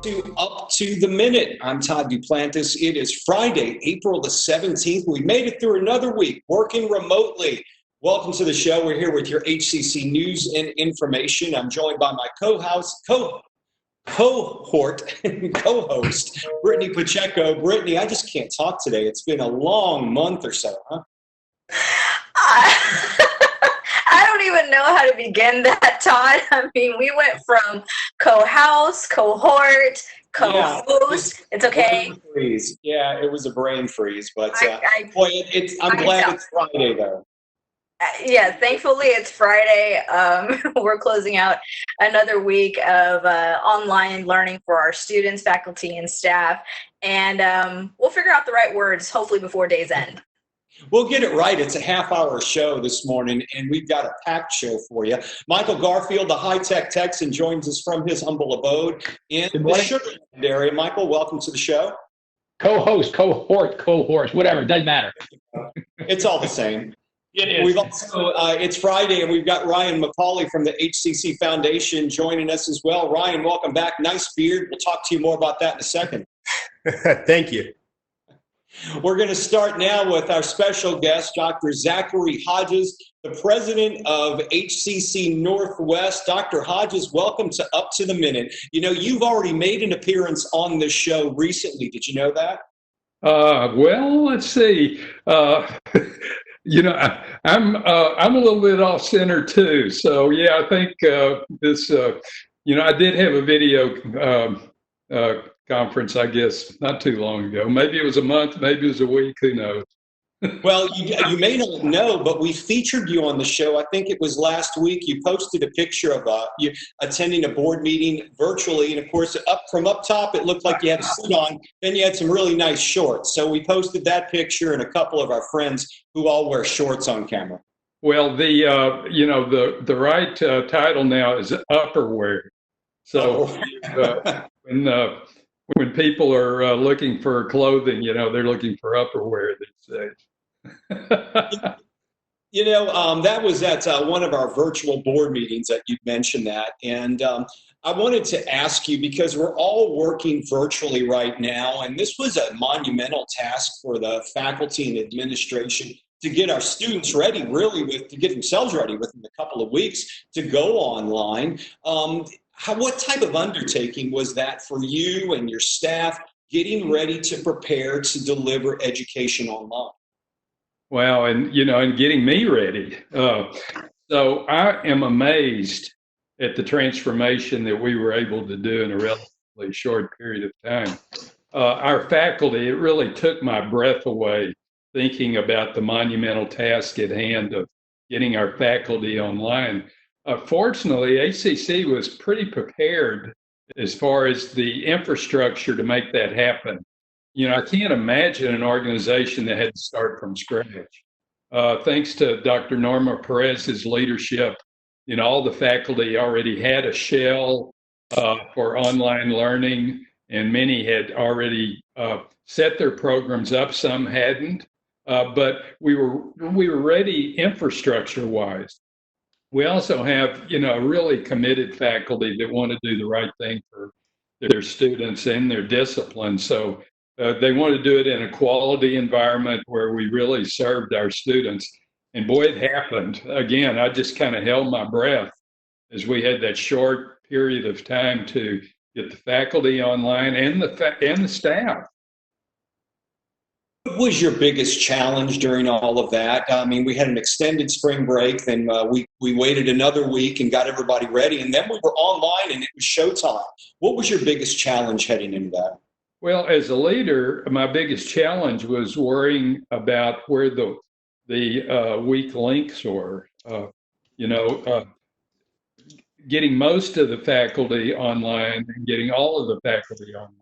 To Up to the Minute. I'm Todd Duplantis. It is Friday, April the 17th. We made it through another week working remotely. Welcome to the show. We're here with your HCC news and information. I'm joined by my co-host, Brittany Pacheco. Brittany, I just can't talk today. It's been a long month or so, huh? I don't even know how to begin that, Todd. I mean, we went from co-host, cohort, co-host. Yeah, it's okay. Freeze. Yeah, it was a brain freeze, but I'm glad it's Friday, though. Yeah, thankfully it's Friday. We're closing out another week of online learning for our students, faculty, and staff, and we'll figure out the right words hopefully before day's end. We'll get it right. It's a half-hour show this morning, and we've got a packed show for you. Michael Garfield, the high-tech Texan, joins us from his humble abode in the Sugar Land area. Michael, welcome to the show. Co-host, cohort, whatever. It doesn't matter. It's all the same. It is. We've also, it's Friday, and we've got Ryan McCauley from the HCC Foundation joining us as well. Ryan, welcome back. Nice beard. We'll talk to you more about that in a second. Thank you. We're going to start now with our special guest, Dr. Zachary Hodges, the president of HCC Northwest. Dr. Hodges, welcome to Up to the Minute. You know, you've already made an appearance on this show recently. Did you know that? Well, let's see. You know, I'm a little bit off center too. So yeah, I think this. You know, I did have a video conference, I guess, not too long ago. Maybe it was a month, maybe it was a week, who knows? Well, you may not know, but we featured you on the show. I think it was last week. You posted a picture of you attending a board meeting virtually. And of course, from up top, it looked like you had a suit on. Then you had some really nice shorts. So we posted that picture and a couple of our friends who all wear shorts on camera. Well, you know, the right title now is upperwear. So when people are looking for clothing, you know, they're looking for upperwear these days. You know, that was at one of our virtual board meetings that you mentioned that. And I wanted to ask you, because we're all working virtually right now, and this was a monumental task for the faculty and administration to get our students ready, to get themselves ready within a couple of weeks to go online. What type of undertaking was that for you and your staff, getting ready to prepare to deliver education online? Well, and you know, and getting me ready. So I am amazed at the transformation that we were able to do in a relatively short period of time. Our faculty, it really took my breath away thinking about the monumental task at hand of getting our faculty online. Fortunately, HCC was pretty prepared as far as the infrastructure to make that happen. You know, I can't imagine an organization that had to start from scratch. Thanks to Dr. Norma Perez's leadership, you know, all the faculty already had a shell for online learning, and many had already set their programs up. Some hadn't, but we were ready infrastructure-wise. We also have, you know, really committed faculty that want to do the right thing for their students and their discipline. So they want to do it in a quality environment where we really served our students. And boy, it happened. Again, I just kind of held my breath as we had that short period of time to get the faculty online and the staff. What was your biggest challenge during all of that? I mean, we had an extended spring break, then we waited another week and got everybody ready, and then we were online and it was showtime. What was your biggest challenge heading into that? Well, as a leader, my biggest challenge was worrying about where the weak links were. You know, getting most of the faculty online and getting all of the faculty online,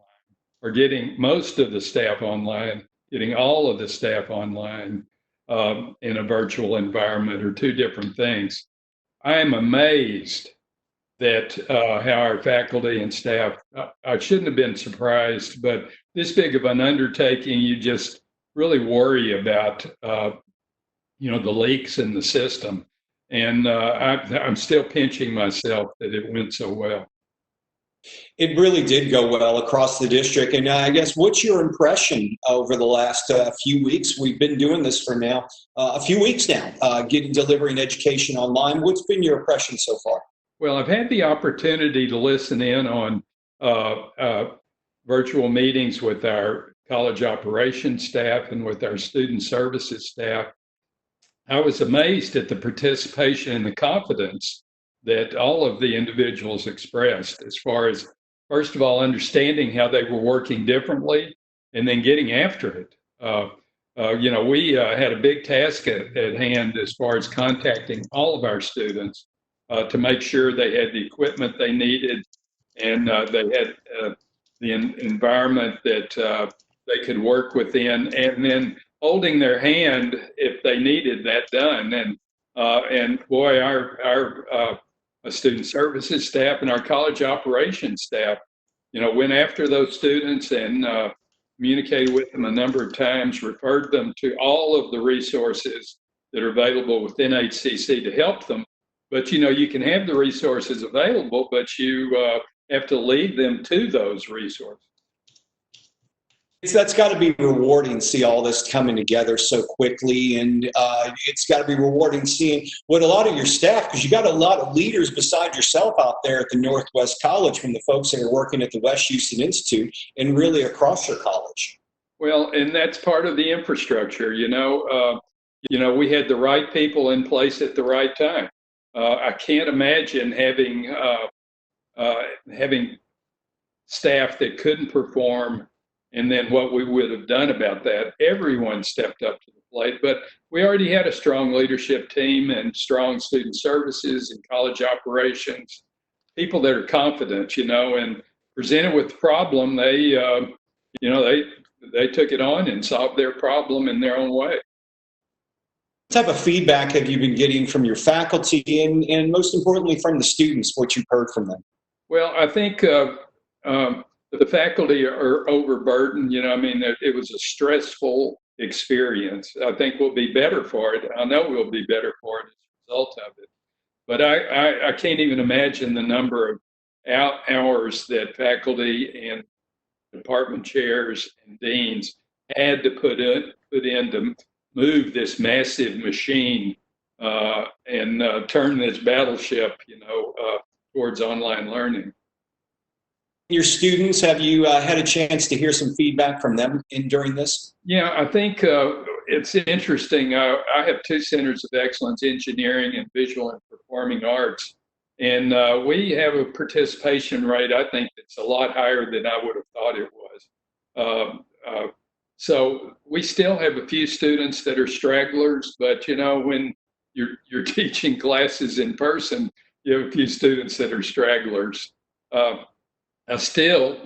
or getting most of the staff online, getting all of the staff online in a virtual environment are two different things. I am amazed that how our faculty and staff, I shouldn't have been surprised, but this big of an undertaking, you just really worry about, you know, the leaks in the system. And I'm still pinching myself that it went so well. It really did go well across the district. And I guess, what's your impression over the last few weeks? We've been doing this for now a few weeks now, delivering education online. What's been your impression so far? Well, I've had the opportunity to listen in on virtual meetings with our college operations staff and with our student services staff. I was amazed at the participation and the confidence that all of the individuals expressed, as far as, first of all, understanding how they were working differently and then getting after it. We had a big task at hand as far as contacting all of our students to make sure they had the equipment they needed, and they had the environment that they could work within, and then holding their hand if they needed that done. And boy, our student services staff and our college operations staff, went after those students and communicated with them a number of times, referred them to all of the resources that are available within HCC to help them. But, you can have the resources available, but you have to lead them to those resources. That's got to be rewarding, see all this coming together so quickly. And it's got to be rewarding seeing what a lot of your staff, because you got a lot of leaders beside yourself out there at the Northwest College, from the folks that are working at the West Houston Institute and really across your college. Well, and that's part of the infrastructure. We had the right people in place at the right time. I can't imagine having staff that couldn't perform, and then what we would have done about that. Everyone stepped up to the plate, but we already had a strong leadership team and strong student services and college operations, people that are confident, and presented with the problem, they took it on and solved their problem in their own way. What type of feedback have you been getting from your faculty and most importantly from the students, what you've heard from them? Well, I think the faculty are overburdened. It was a stressful experience. I think we'll be better for it. I know we'll be better for it as a result of it. But I can't even imagine the number of hours that faculty and department chairs and deans had to put in to move this massive machine and turn this battleship, towards online learning. Your students, have you had a chance to hear some feedback from them during this? Yeah, I think it's interesting. I have two centers of excellence, engineering and visual and performing arts. And we have a participation rate, I think, that's a lot higher than I would have thought it was. So we still have a few students that are stragglers, but when you're teaching classes in person, you have a few students that are stragglers.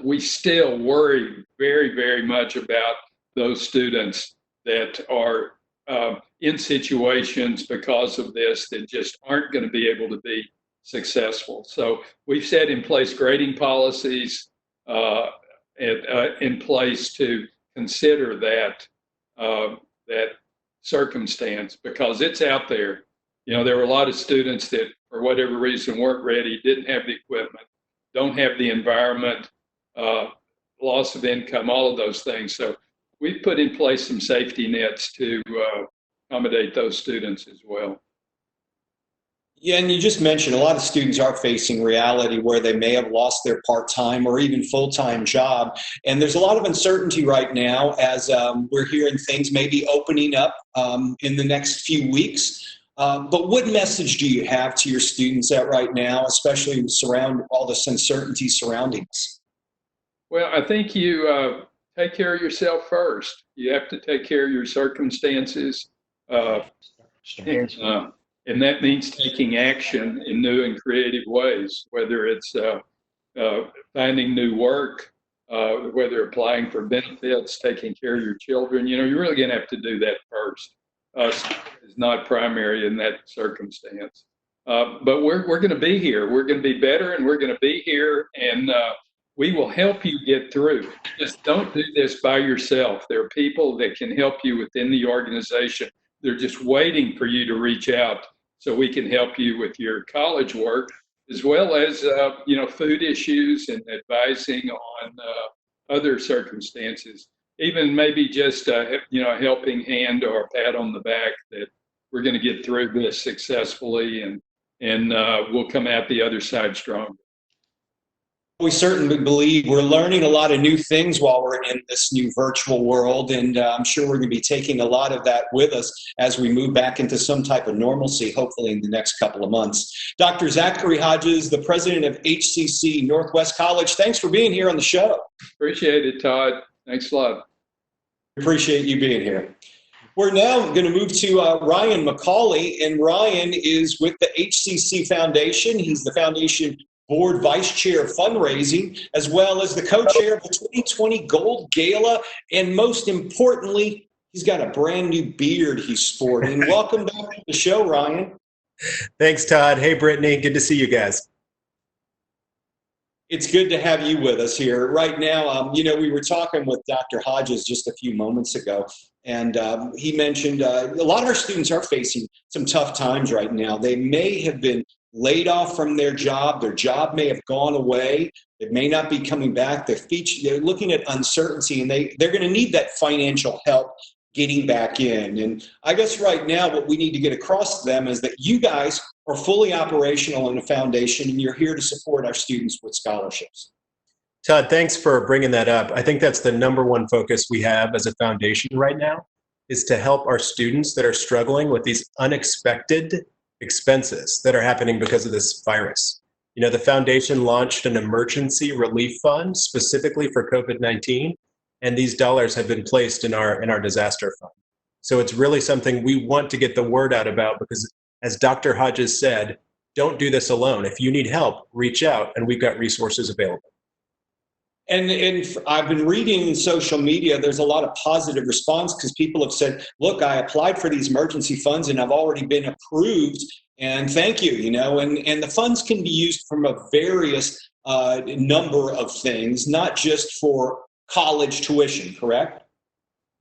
We still worry very, very much about those students that are in situations because of this that just aren't going to be able to be successful. So we've set in place grading policies in place to consider that circumstance, because it's out there. There were a lot of students that, for whatever reason, weren't ready, didn't have the equipment, don't have the environment, loss of income, all of those things. So we've put in place some safety nets to accommodate those students as well. Yeah, and you just mentioned a lot of students are facing reality where they may have lost their part-time or even full-time job. And there's a lot of uncertainty right now as we're hearing things maybe opening up in the next few weeks. But what message do you have to your students right now, especially surround all this uncertainty surrounding us? Well, I think you take care of yourself first. You have to take care of your circumstances. And that means taking action in new and creative ways, whether it's finding new work, whether applying for benefits, taking care of your children. You're really going to have to do that first. Is not primary in that circumstance. But we're going to be here. We're going to be better, and we're going to be here, and we will help you get through. Just don't do this by yourself. There are people that can help you within the organization. They're just waiting for you to reach out so we can help you with your college work as well as food issues and advising on other circumstances. Even maybe just a helping hand or a pat on the back that we're going to get through this successfully, and we'll come out the other side stronger. We certainly believe we're learning a lot of new things while we're in this new virtual world, and I'm sure we're going to be taking a lot of that with us as we move back into some type of normalcy, hopefully in the next couple of months. Dr. Zachary Hodges, the president of HCC Northwest College, thanks for being here on the show. Appreciate it, Todd. Thanks a lot. Appreciate you being here. We're now going to move to Ryan McCauley, and Ryan is with the HCC Foundation. He's the foundation board vice chair of fundraising, as well as the co-chair of the 2020 Gold Gala. And most importantly, he's got a brand new beard he's sporting. Welcome back to the show, Ryan. Thanks, Todd. Hey, Brittany. Good to see you guys. It's good to have you with us here. Right now, we were talking with Dr. Hodges just a few moments ago, and he mentioned a lot of our students are facing some tough times right now. They may have been laid off from their job may have gone away, it may not be coming back. They're looking at uncertainty, and they're going to need that financial help getting back in. And I guess right now what we need to get across to them is that you guys are fully operational in the foundation, and you're here to support our students with scholarships. Todd, thanks for bringing that up. I think that's the number one focus we have as a foundation right now, is to help our students that are struggling with these unexpected expenses that are happening because of this virus. The foundation launched an emergency relief fund specifically for COVID-19, and these dollars have been placed in our disaster fund. So it's really something we want to get the word out about, because as Dr. Hodges said, don't do this alone. If you need help, reach out, and we've got resources available. And I've been reading in social media, there's a lot of positive response, because people have said, look, I applied for these emergency funds and I've already been approved, and thank you, and the funds can be used from a various number of things, not just for college tuition, correct?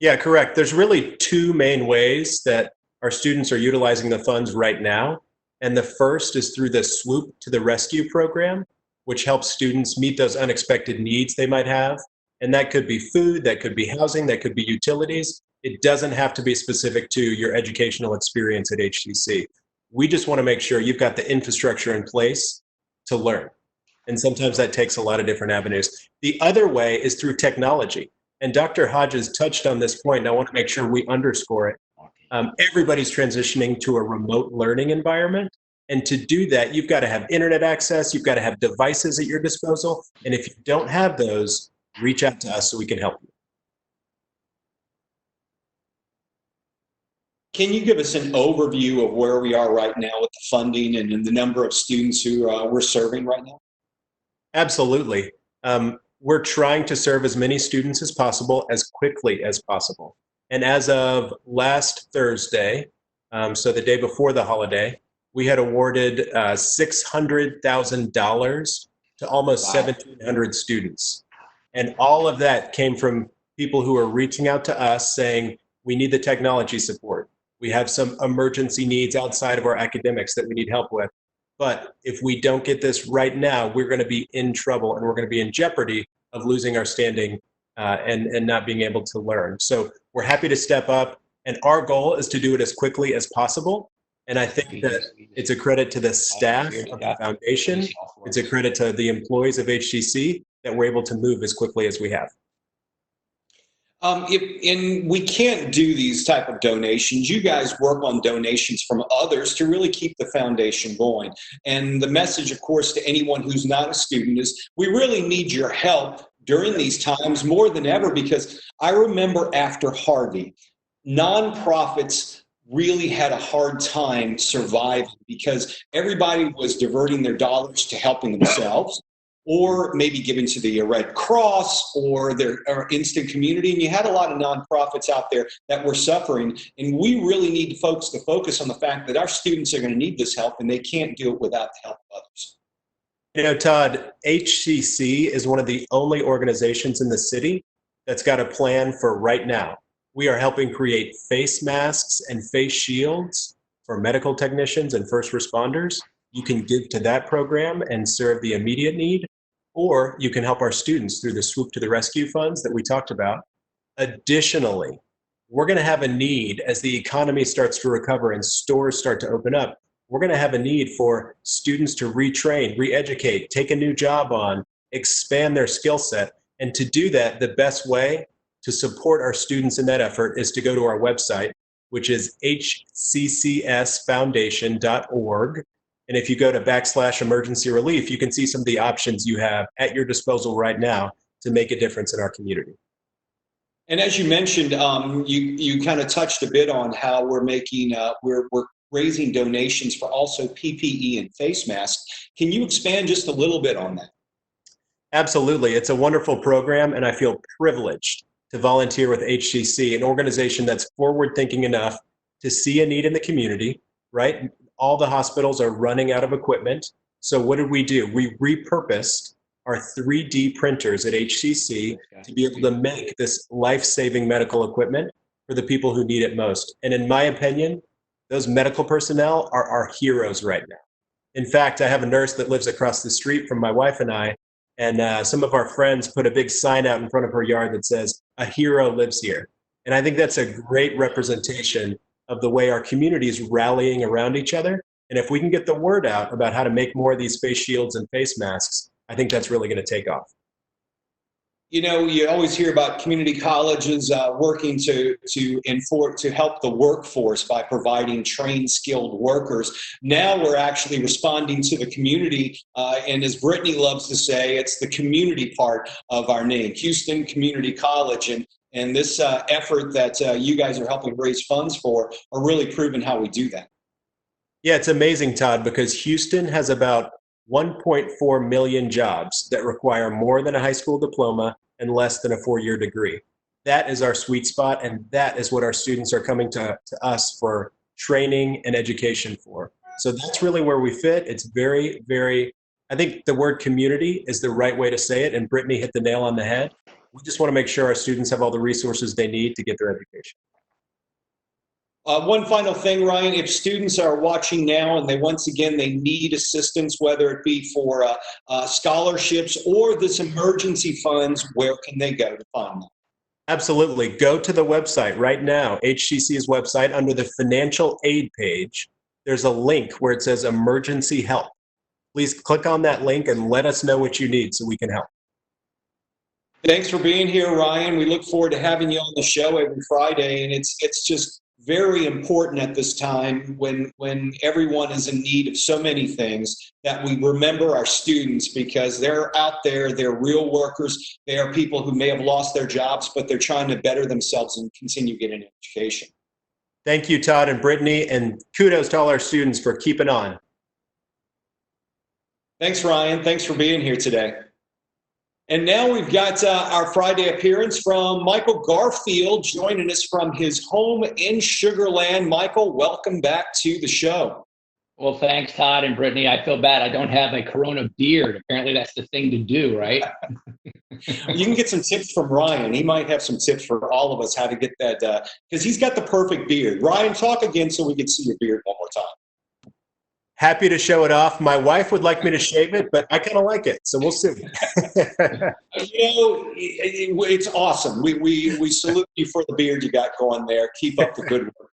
Yeah, correct. There's really two main ways that our students are utilizing the funds right now. And the first is through the Swoop to the Rescue program, which helps students meet those unexpected needs they might have. And that could be food, that could be housing, that could be utilities. It doesn't have to be specific to your educational experience at HCC. We just want to make sure you've got the infrastructure in place to learn. And sometimes that takes a lot of different avenues. The other way is through technology. And Dr. Hodges touched on this point, and I want to make sure we underscore it. Everybody's transitioning to a remote learning environment. And to do that, you've got to have internet access, you've got to have devices at your disposal. And if you don't have those, reach out to us so we can help you. Can you give us an overview of where we are right now with the funding and the number of students who we're serving right now? Absolutely. We're trying to serve as many students as possible, as quickly as possible. And as of last Thursday, so the day before the holiday, we had awarded $600,000 to almost 1,700 students. And all of that came from people who are reaching out to us saying, we need the technology support. We have some emergency needs outside of our academics that we need help with. But if we don't get this right now, we're going to be in trouble, and we're going to be in jeopardy of losing our standing and not being able to learn. So we're happy to step up, and our goal is to do it as quickly as possible. And I think that it's a credit to the staff of the foundation. It's a credit to the employees of HCC that we're able to move as quickly as we have. And we can't do these type of donations. You guys work on donations from others to really keep the foundation going. And the message, of course, to anyone who's not a student is we really need your help during these times more than ever, because I remember after Harvey, nonprofits really had a hard time surviving because everybody was diverting their dollars to helping themselves, or maybe giving to the Red Cross or their instant community. And you had a lot of nonprofits out there that were suffering. And we really need folks to focus on the fact that our students are going to need this help, and they can't do it without the help of others. Todd, HCC is one of the only organizations in the city that's got a plan for right now. We are helping create face masks and face shields for medical technicians and first responders. you can give to that program and serve the immediate need, or you can help our students through the Swoop to the Rescue funds that we talked about. Additionally, we're going to have a need as the economy starts to recover and stores start to open up. We're going to have a need for students to retrain, re-educate, take a new job on, expand their skill set. And to do that, the best way to support our students in that effort is to go to our website, which is hccsfoundation.org. And if you go to /emergency relief, you can see some of the options you have at your disposal right now to make a difference in our community. And as you mentioned, you kind of touched a bit on how we're making, we're raising donations for also PPE and face masks. Can you expand just a little bit on that? Absolutely. It's a wonderful program, and I feel privileged to volunteer with HCC, an organization that's forward-thinking enough to see a need in the community, right? All the hospitals are running out of equipment. So what did we do? We repurposed our 3D printers at HCC to be able to make this life-saving medical equipment for the people who need it most. And in my opinion, those medical personnel are our heroes right now. In fact, I have a nurse that lives across the street from my wife and I, and some of our friends put a big sign out in front of her yard that says, "A hero lives here." And I think that's a great representation of the way our community is rallying around each other. And if we can get the word out about how to make more of these face shields and face masks, I think that's really going to take off. You know, you always hear about community colleges working to help the workforce by providing trained, skilled workers. Now we're actually responding to the community, and as Brittany loves to say, it's the community part of our name, Houston Community College, and this effort that you guys are helping raise funds for are really proving how we do that. Yeah, it's amazing, Todd, because Houston has about 1.4 million jobs that require more than a high school diploma and less than a 4-year degree. That is our sweet spot, and that is what our students are coming to us for training and education for. So that's really where we fit. It's very, very, I think the word community is the right way to say it, and Brittany hit the nail on the head. We just want to make sure our students have all the resources they need to get their education. One final thing, Ryan, if students are watching now and they need assistance, whether it be for scholarships or this emergency funds, where can they go to find them? Absolutely. Go to the website right now, HCC's website, under the financial aid page. There's a link where it says emergency help. Please click on that link and let us know what you need so we can help. Thanks for being here, Ryan. We look forward to having you on the show every Friday, and it's just very important at this time when everyone is in need of so many things that we remember our students, because they're out there, they're real workers, they are people who may have lost their jobs, but they're trying to better themselves and continue getting an education. Thank you, Todd and Brittany, and kudos to all our students for keeping on. Thanks, Ryan. Thanks for being here today. And now we've got our Friday appearance from Michael Garfield joining us from his home in Sugar Land. Michael, welcome back to the show. Well, thanks, Todd and Brittany. I feel bad I don't have a Corona beard. Apparently that's the thing to do, right? You can get some tips from Ryan. He might have some tips for all of us how to get that, because he's got the perfect beard. Ryan, talk again so we can see your beard one more time. Happy to show it off. My wife would like me to shave it, but I kind of like it, so we'll see. You know, it's awesome. We salute you for the beard you got going there. Keep up the good work.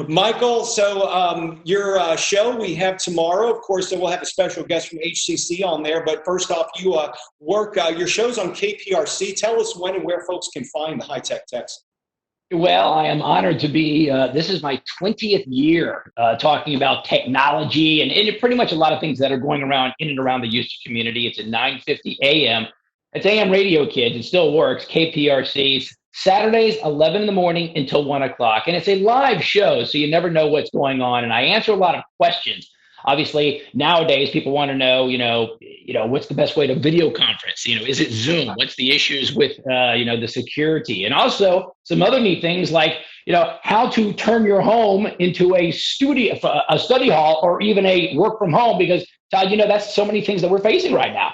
Michael, so your show we have tomorrow. Of course, we'll have a special guest from HCC on there. But first off, you work your show's on KPRC. Tell us when and where folks can find the High Tech Text. Well, I am honored to be, this is my 20th year talking about technology and pretty much a lot of things that are going around in and around the Houston community. It's at 9:50 a.m. It's AM radio, kids. It still works. KPRC, Saturdays, 11 in the morning until 1 o'clock. And it's a live show, so you never know what's going on. And I answer a lot of questions. Obviously, nowadays, people want to know, what's the best way to video conference? Is it Zoom? What's the issues with, the security? And also some other neat things like, how to turn your home into a study hall or even a work from home, because, Todd, that's so many things that we're facing right now.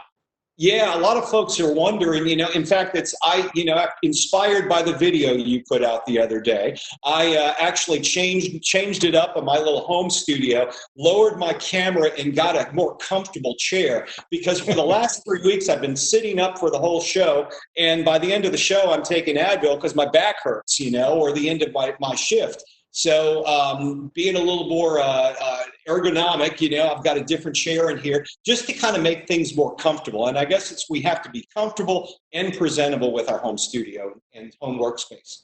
Yeah, a lot of folks are wondering, in fact, inspired by the video you put out the other day. I actually changed it up in my little home studio, lowered my camera and got a more comfortable chair because for the last 3 weeks I've been sitting up for the whole show. And by the end of the show, I'm taking Advil because my back hurts, or the end of my shift. So being a little more ergonomic, I've got a different chair in here just to kind of make things more comfortable. And I guess we have to be comfortable and presentable with our home studio and home workspace.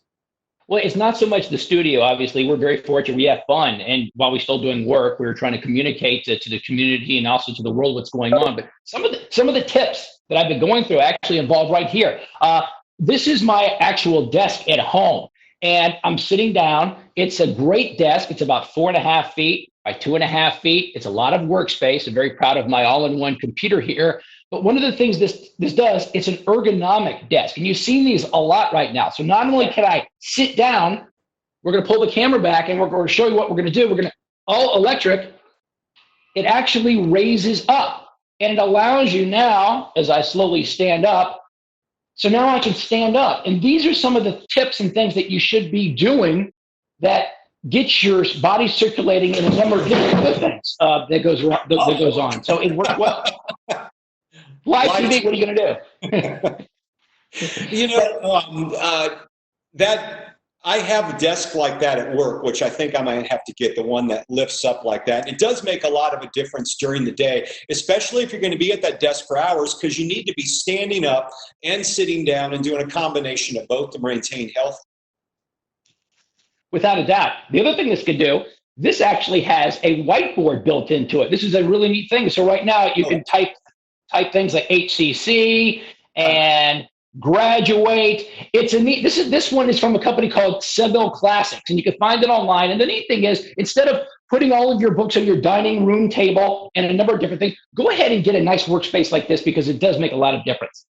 Well, it's not so much the studio. Obviously, we're very fortunate. We have fun. And while we're still doing work, we're trying to communicate to the community and also to the world what's going on. But some of the tips that I've been going through actually involve right here. This is my actual desk at home. And I'm sitting down. It's a great desk. It's about 4.5 feet by 2.5 feet. It's a lot of workspace. I'm very proud of my all-in-one computer here. But one of the things this does, it's an ergonomic desk. And you've seen these a lot right now. So not only can I sit down, we're going to pull the camera back and we're going to show you what we're going to do. We're going to all electric. It actually raises up and it allows you now, as I slowly stand up, so now I can stand up. And these are some of the tips and things that you should be doing that gets your body circulating in a number of different good things that goes on. So it worked well. Live TV, what are you going to do? That I have a desk like that at work, which I think I might have to get the one that lifts up like that. It does make a lot of a difference during the day, especially if you're going to be at that desk for hours, because you need to be standing up and sitting down and doing a combination of both to maintain health. Without a doubt. The other thing this could do, this actually has a whiteboard built into it. This is a really neat thing. So right now you can type things like HCC and graduate. It's a neat, this one is from a company called Seville Classics, and you can find it online. And the neat thing is, instead of putting all of your books on your dining room table and a number of different things, go ahead and get a nice workspace like this because it does make a lot of difference.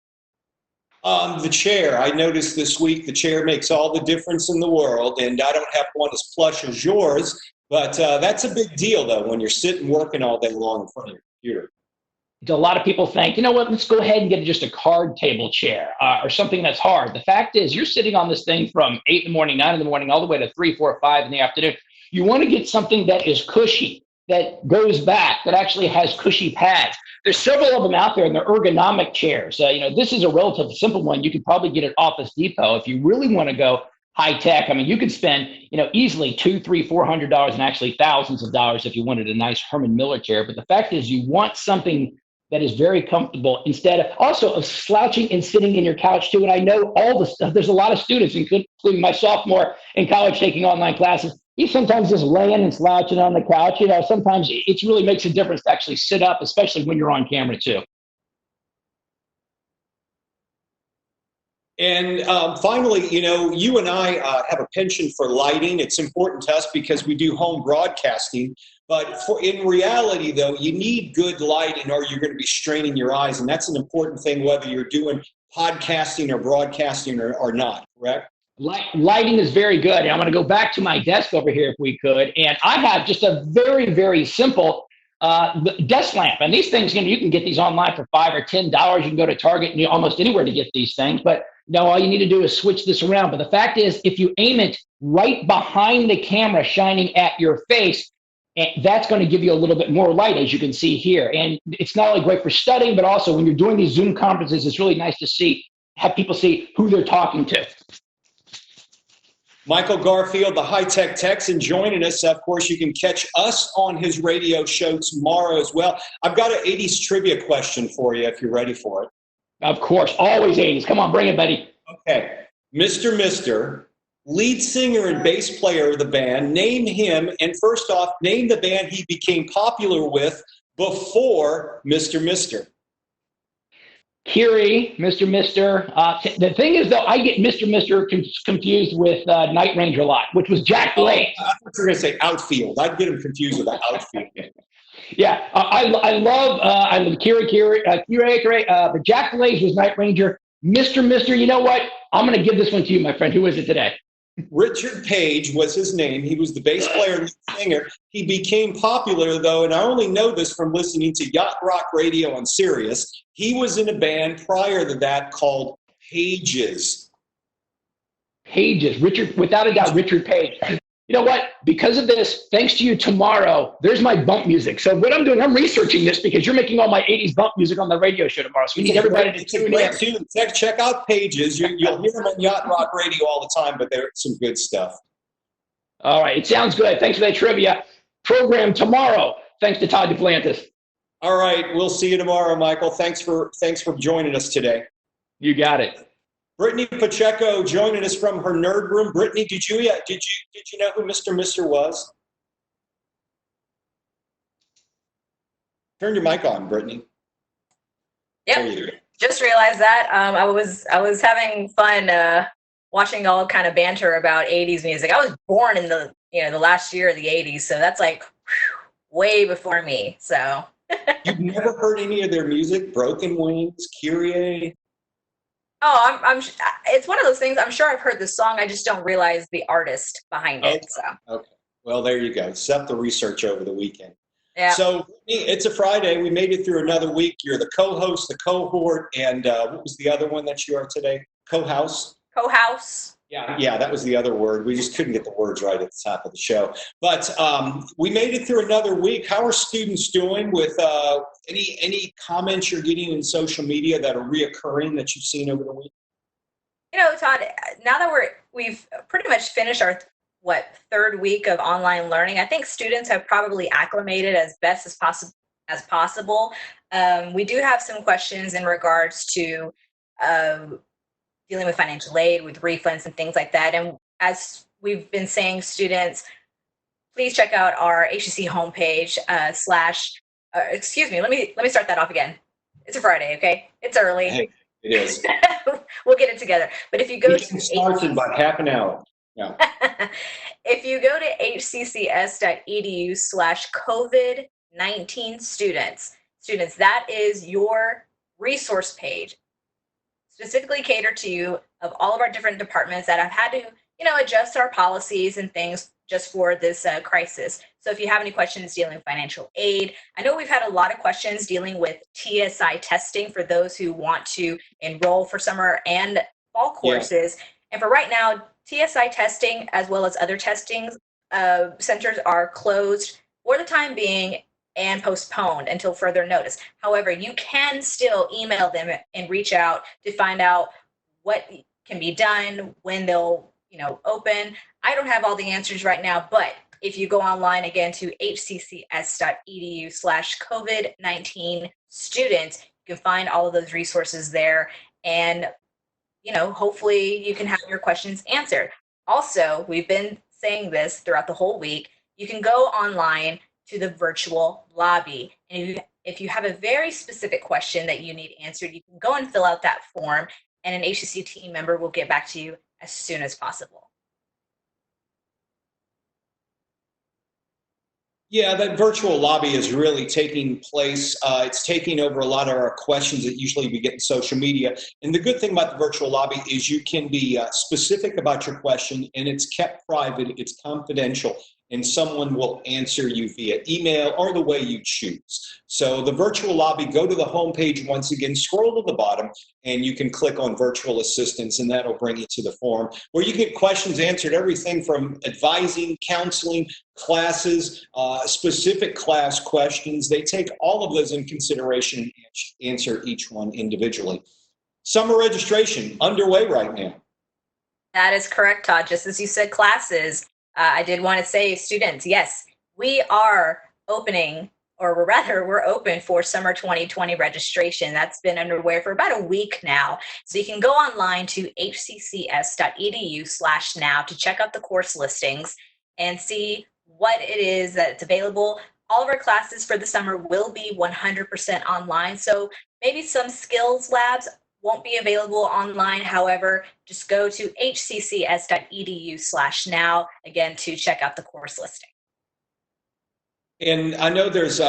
The chair, I noticed this week, the chair makes all the difference in the world, and I don't have one as plush as yours, but that's a big deal though when you're sitting working all day long in front of your computer. A lot of people think, you know what, let's go ahead and get just a card table chair or something that's hard. The fact is, you're sitting on this thing from 8 in the morning, 9 in the morning, all the way to 3, 4, 5 in the afternoon. You want to get something that is cushy, that goes back, that actually has cushy pads. There's several of them out there, and they're ergonomic chairs. This is a relatively simple one. You could probably get at Office Depot. If you really want to go high tech, I mean, you could spend, easily $200, $300, $400 and actually thousands of dollars if you wanted a nice Herman Miller chair. But the fact is, you want something that is very comfortable instead of also of slouching and sitting in your couch too. And I know all the stuff, there's a lot of students, including my sophomore in college taking online classes. You sometimes just laying and slouching on the couch. Sometimes it really makes a difference to actually sit up, especially when you're on camera too. And finally, you and I have a penchant for lighting. It's important to us because we do home broadcasting. But in reality, though, you need good lighting or you're going to be straining your eyes. And that's an important thing, whether you're doing podcasting or broadcasting or not, correct? Lighting is very good. And I'm going to go back to my desk over here if we could. And I have just a very, very simple desk lamp. And these things, you can get these online for $5 or $10. You can go to Target and almost anywhere to get these things. But all you need to do is switch this around. But the fact is, if you aim it right behind the camera shining at your face, that's going to give you a little bit more light, as you can see here. And it's not only great for studying, but also when you're doing these Zoom conferences, it's really nice to have people see who they're talking to. Michael Garfield, the High-Tech Texan, joining us. Of course, you can catch us on his radio show tomorrow as well. I've got an 80s trivia question for you if you're ready for it. Of course, always 80s. Come on, bring it, buddy. Okay. Mr. Lead singer and bass player of the band, name him, and first off, name the band he became popular with before Mr. Kiri, Mr. The thing is, though, I get Mr. confused with Night Ranger a lot, which was Jack Blades. I thought you were going to say outfield. I'd get him confused with the outfield. Yeah, I love Kiri, but Jack Blades was Night Ranger. Mr. You know what? I'm going to give this one to you, my friend. Who is it today? Richard Page was his name. He was the bass player and singer. He became popular, though, and I only know this from listening to Yacht Rock Radio on Sirius. He was in a band prior to that called Pages. Pages, Richard, without a doubt, Richard Page. You know what? Because of this, thanks to you, tomorrow, there's my bump music. So what I'm doing, I'm researching this because you're making all my 80s bump music on the radio show tomorrow. So we need everybody to tune in. Check out Pages. You'll hear them on Yacht Rock Radio all the time, but they're some good stuff. All right. It sounds good. Thanks for that trivia. Program tomorrow. Thanks to Todd Duplantis. All right. We'll see you tomorrow, Michael. Thanks for joining us today. You got it. Brittany Pacheco joining us from her nerd room. Brittany, did you know who Mr. was? Turn your mic on, Brittany. Yep. Just realized that. I was having fun watching all kind of banter about 80s music. I was born in the last year of the 80s, so that's like way before me. So you've never heard any of their music? Broken Wings, Kyrie? Oh, I'm. It's one of those things. I'm sure I've heard the song. I just don't realize the artist behind it. So. Okay. Well, there you go. Set the research over the weekend. Yeah. So it's a Friday. We made it through another week. You're the co-host, the cohort, and what was the other one that you are today? Co-house. Co-house. Yeah, that was the other word. We just couldn't get the words right at the top of the show. But we made it through another week. How are students doing with any comments you're getting in social media that are reoccurring that you've seen over the week? You know, Todd, now that we've pretty much finished our third week of online learning, I think students have probably acclimated as best as possible. We do have some questions in regards to dealing with financial aid, with refunds and things like that. And as we've been saying, students, please check out our HCC homepage excuse me, let me start that off again. It's a Friday, okay? It's early. Hey, it is. We'll get it together. But if you go to starts in about half an hour. Yeah. If you go to hccs.edu/COVID-19 students, that is your resource page, specifically catered to you, of all of our different departments that have had to, adjust our policies and things just for this crisis. So if you have any questions dealing with financial aid, I know we've had a lot of questions dealing with TSI testing for those who want to enroll for summer and fall courses. Yeah. And for right now, TSI testing, as well as other testing centers, are closed for the time being and postponed until further notice. However, you can still email them and reach out to find out what can be done, when they'll open. I don't have all the answers right now, but if you go online again to hccs.edu/COVID-19 students, you can find all of those resources there, and hopefully you can have your questions answered. Also, we've been saying this throughout the whole week, you can go online to the virtual lobby. And if you have a very specific question that you need answered, you can go and fill out that form, and an HCC team member will get back to you as soon as possible. Yeah, that virtual lobby is really taking place. It's taking over a lot of our questions that usually we get in social media. And the good thing about the virtual lobby is you can be specific about your question, and it's kept private, it's confidential, and someone will answer you via email or the way you choose. So the virtual lobby, go to the homepage once again, scroll to the bottom, and you can click on virtual assistance, and that'll bring you to the forum where you get questions answered, everything from advising, counseling, classes, specific class questions. They take all of those in consideration and answer each one individually. Summer registration underway right now. That is correct, Todd. Just as you said, classes. I did want to say, students, yes, we are opening, or rather, we're open for summer 2020 registration. That's been underway for about a week now. So you can go online to hccs.edu/now to check out the course listings and see what it is that's available. All of our classes for the summer will be 100% online. So maybe some skills labs won't be available online. However, just go to hccs.edu/now again to check out the course listing. And I know there's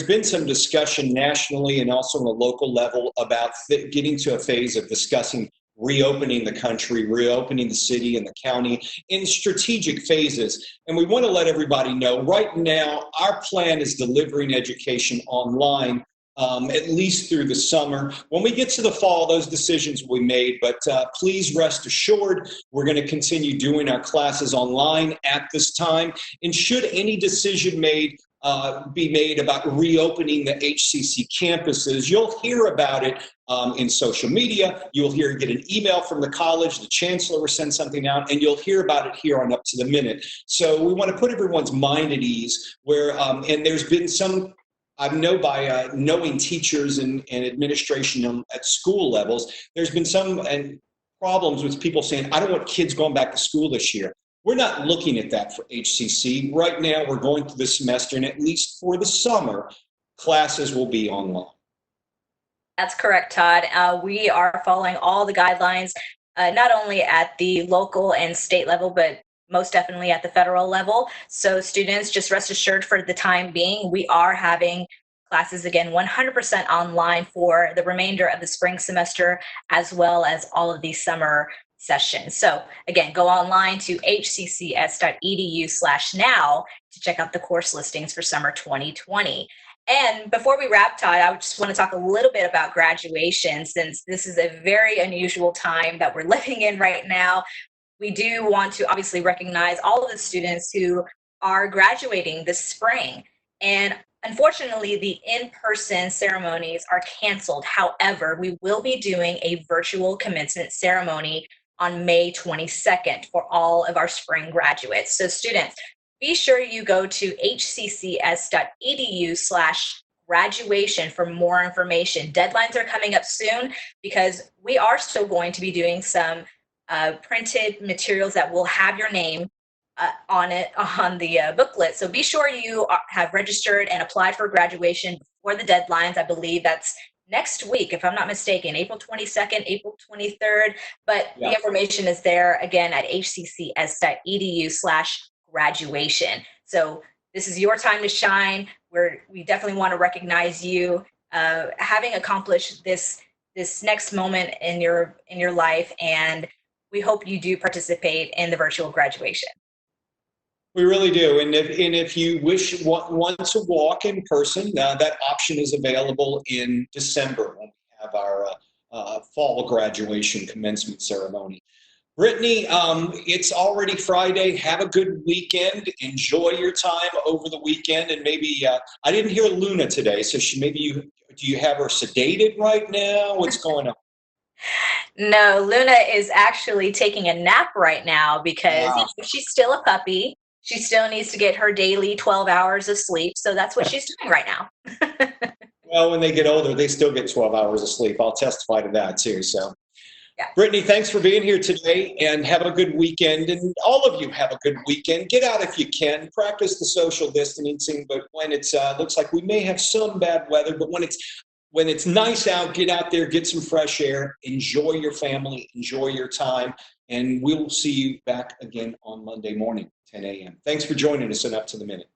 been some discussion nationally and also on a local level about getting to a phase of discussing reopening the country, reopening the city and the county in strategic phases. And we want to let everybody know right now, our plan is delivering education online, at least through the summer. When we get to the fall, those decisions will be made, but please rest assured, we're going to continue doing our classes online at this time. And should any decision be made about reopening the HCC campuses, you'll hear about it in social media. You'll get an email from the college, the chancellor will send something out, and you'll hear about it here on Up to the Minute. So we want to put everyone's mind at ease where, and there's been some, I know by knowing teachers and administration at school levels, there's been some problems with people saying, I don't want kids going back to school this year. We're not looking at that for HCC. Right now, we're going through the semester, and at least for the summer, classes will be online. That's correct, Todd. We are following all the guidelines, not only at the local and state level, but most definitely at the federal level. So students, just rest assured for the time being, we are having classes again 100% online for the remainder of the spring semester, as well as all of the summer sessions. So again, go online to hccs.edu/now to check out the course listings for summer 2020. And before we wrap, Todd, I just want to talk a little bit about graduation, since this is a very unusual time that we're living in right now. We do want to obviously recognize all of the students who are graduating this spring. And unfortunately, the in-person ceremonies are canceled. However, we will be doing a virtual commencement ceremony on May 22nd for all of our spring graduates. So students, be sure you go to hccs.edu/graduation for more information. Deadlines are coming up soon because we are still going to be doing some printed materials that will have your name on the booklet. So be sure you have registered and applied for graduation before the deadlines. I believe that's next week, if I'm not mistaken, April 22nd, April 23rd. But the information is there again at hccs.edu/graduation. So this is your time to shine. We definitely want to recognize you having accomplished this next moment in your life, and we hope you do participate in the virtual graduation. We really do. And if you want to walk in person, that option is available in December when we have our fall graduation commencement ceremony. Brittany, it's already Friday. Have a good weekend. Enjoy your time over the weekend. And maybe, I didn't hear Luna today, so do you have her sedated right now? What's going on? No, Luna is actually taking a nap right now because she's still a puppy. She still needs to get her daily 12 hours of sleep. So that's what she's doing right now. Well, when they get older, they still get 12 hours of sleep. I'll testify to that too. So, yeah. Brittany, thanks for being here today, and have a good weekend. And all of you have a good weekend. Get out if you can. Practice the social distancing. But when it looks like we may have some bad weather, but when it's nice out, get out there, get some fresh air, enjoy your family, enjoy your time, and we'll see you back again on Monday morning, 10 a.m. Thanks for joining us on Up to the Minute.